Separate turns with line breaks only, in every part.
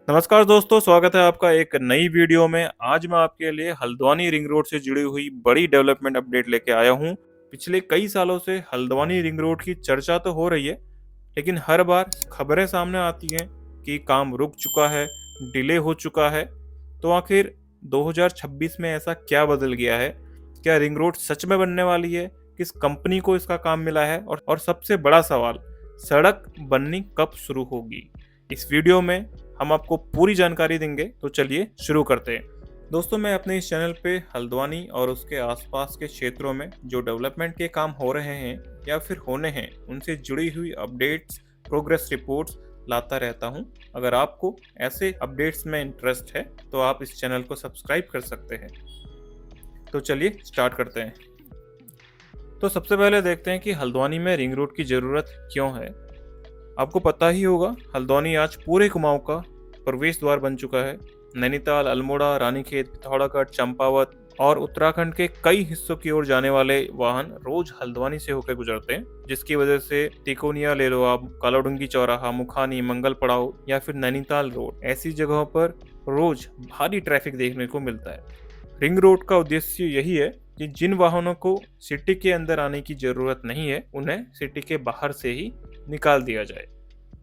नमस्कार दोस्तों, स्वागत है आपका एक नई वीडियो में। आज मैं आपके लिए हल्द्वानी रिंग रोड से जुड़ी हुई बड़ी डेवलपमेंट अपडेट लेके आया हूँ। पिछले कई सालों से हल्द्वानी रिंग रोड की चर्चा तो हो रही है, लेकिन हर बार खबरें सामने आती हैं कि काम रुक चुका है, डिले हो चुका है। तो आखिर 2026 में ऐसा क्या बदल गया है? क्या रिंग रोड सच में बनने वाली है? किस कंपनी को इसका काम मिला है? और सबसे बड़ा सवाल, सड़क बननी कब शुरू होगी? इस वीडियो में हम आपको पूरी जानकारी देंगे, तो चलिए शुरू करते हैं। दोस्तों, मैं अपने इस चैनल पे हल्द्वानी और उसके आसपास के क्षेत्रों में जो डेवलपमेंट के काम हो रहे हैं या फिर होने हैं, उनसे जुड़ी हुई अपडेट्स, प्रोग्रेस रिपोर्ट्स लाता रहता हूं। अगर आपको ऐसे अपडेट्स में इंटरेस्ट है तो आप इस चैनल को सब्सक्राइब कर सकते हैं। तो चलिए स्टार्ट करते हैं। तो सबसे पहले देखते हैं कि हल्द्वानी में रिंग रोड की ज़रूरत क्यों है। आपको पता ही होगा, हल्द्वानी आज पूरे कुमाऊं का प्रवेश द्वार बन चुका है। नैनीताल, अल्मोड़ा, रानीखेत, पिथौरागढ़, चंपावत और उत्तराखंड के कई हिस्सों की ओर जाने वाले वाहन रोज हल्द्वानी से होकर गुजरते हैं, जिसकी वजह से तिकोनिया ले लो आप, कालाडूंगी चौराहा, मुखानी, मंगल पड़ाव या फिर नैनीताल रोड, ऐसी जगहों पर रोज भारी ट्रैफिक देखने को मिलता है। रिंग रोड का उद्देश्य यही है कि जिन वाहनों को सिटी के अंदर आने की जरूरत नहीं है, उन्हें सिटी के बाहर से ही निकाल दिया जाए।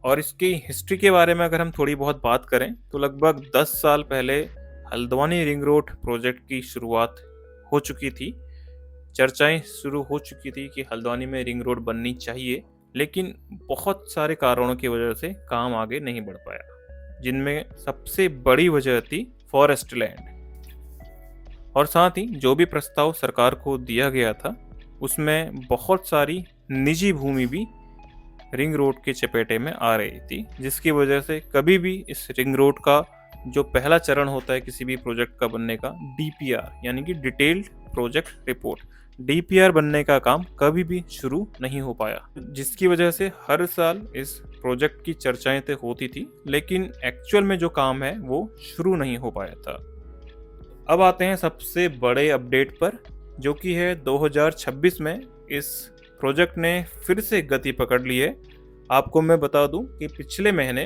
और इसकी हिस्ट्री के बारे में अगर हम थोड़ी बहुत बात करें तो लगभग 10 साल पहले हल्द्वानी रिंग रोड प्रोजेक्ट की शुरुआत हो चुकी थी। चर्चाएं शुरू हो चुकी थी कि हल्द्वानी में रिंग रोड बननी चाहिए, लेकिन बहुत सारे कारणों की वजह से काम आगे नहीं बढ़ पाया, जिनमें सबसे बड़ी वजह थी फॉरेस्ट लैंड। और साथ ही जो भी प्रस्ताव सरकार को दिया गया था, उसमें बहुत सारी निजी भूमि भी रिंग रोड के चपेटे में आ रही थी, जिसकी वजह से कभी भी इस रिंग रोड का जो पहला चरण होता है किसी भी प्रोजेक्ट का बनने का, डीपीआर यानी कि डिटेल्ड प्रोजेक्ट रिपोर्ट, डीपीआर बनने का काम कभी भी शुरू नहीं हो पाया, जिसकी वजह से हर साल इस प्रोजेक्ट की चर्चाएं तो होती थी, लेकिन एक्चुअल में जो काम है वो शुरू नहीं हो पाया था। अब आते हैं सबसे बड़े अपडेट पर, जो कि है 2026 में इस प्रोजेक्ट ने फिर से गति पकड़ ली है। आपको मैं बता दूं कि पिछले महीने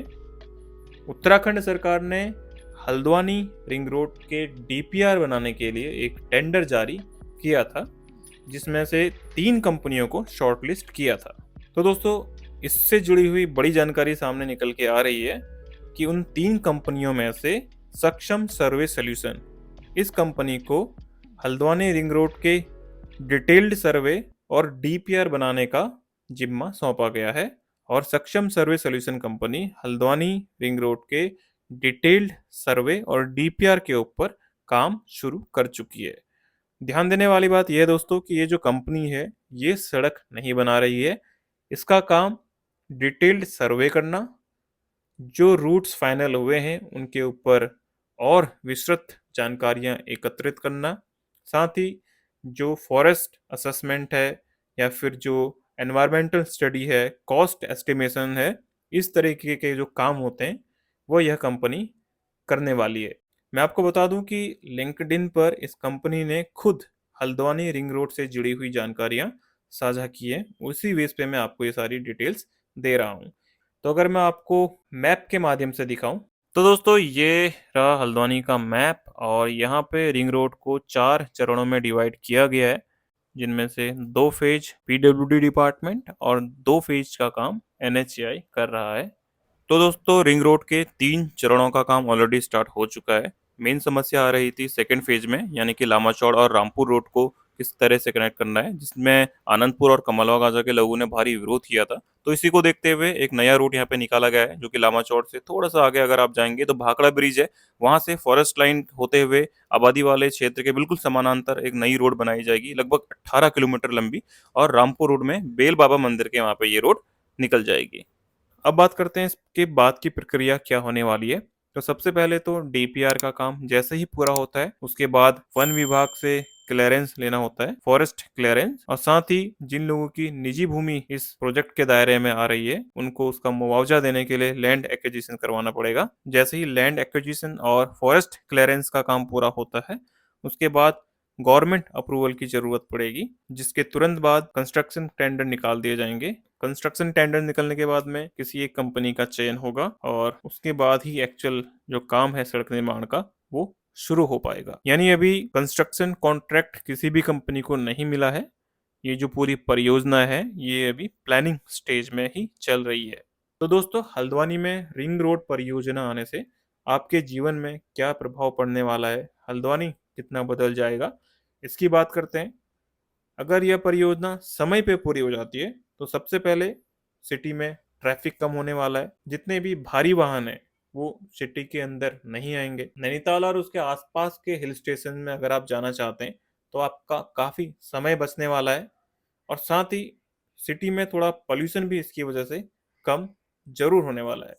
उत्तराखंड सरकार ने हल्द्वानी रिंग रोड के डीपीआर बनाने के लिए एक टेंडर जारी किया था, जिसमें से 3 कंपनियों को शॉर्टलिस्ट किया था। तो दोस्तों, इससे जुड़ी हुई बड़ी जानकारी सामने निकल के आ रही है कि उन 3 कंपनियों में से सक्षम सर्वे सॉल्यूशन, इस कंपनी को हल्द्वानी रिंग रोड के डिटेल्ड सर्वे और डीपीआर बनाने का जिम्मा सौंपा गया है। और Saksham survey solution company Haldwani ring road के डिटेल्ड सर्वे और डीपीआर के ऊपर काम शुरू कर चुकी है। ध्यान देने वाली बात यह है दोस्तों कि ये जो कंपनी है, ये सड़क नहीं बना रही है। इसका काम डिटेल्ड सर्वे करना, जो रूट्स फाइनल हुए हैं उनके ऊपर और विस्तृत जानकारियां एकत्रित करना, साथ ही जो फॉरेस्ट असेसमेंट है या फिर जो एनवायरमेंटल स्टडी है, कॉस्ट एस्टिमेशन है, इस तरीके के जो काम होते हैं वो यह कंपनी करने वाली है। मैं आपको बता दूं कि लिंक्डइन पर इस कंपनी ने खुद हल्द्वानी रिंग रोड से जुड़ी हुई जानकारियां साझा की है। उसी बेस पे मैं आपको ये सारी डिटेल्स दे रहा हूँ। तो अगर मैं आपको मैप के माध्यम से दिखाऊं, तो दोस्तों ये रहा हल्द्वानी का मैप, और यहाँ पे रिंग रोड को 4 चरणों में डिवाइड किया गया है, जिनमें से 2 फेज पीडब्ल्यूडी डिपार्टमेंट और 2 फेज का काम एनएचएआई कर रहा है। तो दोस्तों, रिंग रोड के 3 चरणों का काम ऑलरेडी स्टार्ट हो चुका है। मेन समस्या आ रही थी सेकेंड फेज में, यानी कि लामाचौड़ और रामपुर रोड को किस तरह से कनेक्ट करना है, जिसमें आनंदपुर और कमलवा गाजा के लोगों ने भारी विरोध किया था। तो इसी को देखते हुए एक नया रूट यहाँ पे निकाला गया है, जो कि लामाचौड़ से थोड़ा सा आगे अगर आप जाएंगे तो भाखड़ा ब्रिज है, वहां से फॉरेस्ट लाइन होते हुए आबादी वाले क्षेत्र के बिल्कुल समानांतर एक नई रोड बनाई जाएगी, लगभग 18 किलोमीटर लंबी। और रामपुर रोड में बेल बाबा मंदिर के वहां पे ये रोड निकल जाएगी। अब बात करते हैं इसके बाद की प्रक्रिया क्या होने वाली है। तो सबसे पहले तो डीपीआर का काम जैसे ही पूरा होता है, उसके बाद वन विभाग से क्लियरेंस लेना होता है, फॉरेस्ट क्लियरेंस, और साथ ही जिन लोगों की निजी भूमि इस प्रोजेक्ट के दायरे में आ रही है, उनको उसका मुआवजा देने के लिए लैंड एक्विजिशन करवाना पड़ेगा। जैसे ही लैंड एक्विजिशन और फॉरेस्ट क्लियरेंस का काम पूरा होता है, उसके बाद गवर्नमेंट अप्रूवल की जरूरत पड़ेगी, जिसके तुरंत बाद कंस्ट्रक्शन टेंडर निकाल दिए जाएंगे। कंस्ट्रक्शन टेंडर निकलने के बाद में किसी एक कंपनी का चयन होगा और उसके बाद ही एक्चुअल जो काम है सड़क निर्माण का वो शुरू हो पाएगा। यानी अभी कंस्ट्रक्शन कॉन्ट्रैक्ट किसी भी कंपनी को नहीं मिला है। ये जो पूरी परियोजना है ये अभी प्लानिंग स्टेज में ही चल रही है। तो दोस्तों, हल्द्वानी में रिंग रोड परियोजना आने से आपके जीवन में क्या प्रभाव पड़ने वाला है, हल्द्वानी कितना बदल जाएगा, इसकी बात करते हैं। अगर यह परियोजना समय पे पूरी हो जाती है तो सबसे पहले सिटी में ट्रैफिक कम होने वाला है। जितने भी भारी वाहन हैं वो सिटी के अंदर नहीं आएंगे। नैनीताल और उसके आसपास के हिल स्टेशन में अगर आप जाना चाहते हैं तो आपका काफ़ी समय बचने वाला है और साथ ही सिटी में थोड़ा पॉल्यूशन भी इसकी वजह से कम जरूर होने वाला है।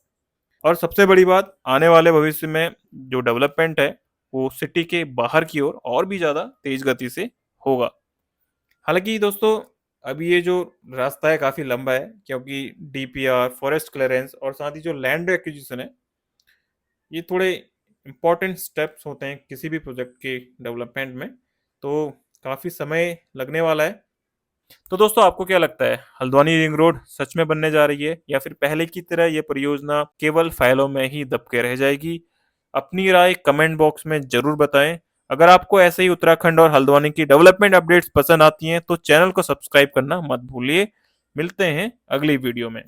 और सबसे बड़ी बात, आने वाले भविष्य में जो डेवलपमेंट है वो सिटी के बाहर की ओर और भी ज़्यादा तेज गति से होगा। हालांकि दोस्तों, अभी ये जो रास्ता है काफ़ी लंबा है, क्योंकि डीपीआर, फॉरेस्ट क्लियरेंस और साथ ही जो लैंड एक्विजिशन है ये थोड़े इंपॉर्टेंट स्टेप्स होते हैं किसी भी प्रोजेक्ट के डेवलपमेंट में। तो काफ़ी समय लगने वाला है। तो दोस्तों, आपको क्या लगता है, हल्द्वानी रिंग रोड सच में बनने जा रही है या फिर पहले की तरह ये परियोजना केवल फाइलों में ही दब के रह जाएगी? अपनी राय कमेंट बॉक्स में जरूर बताएं। अगर आपको ऐसे ही उत्तराखंड और हल्द्वानी की डेवलपमेंट अपडेट्स पसंद आती हैं तो चैनल को सब्सक्राइब करना मत भूलिए। मिलते हैं अगली वीडियो में।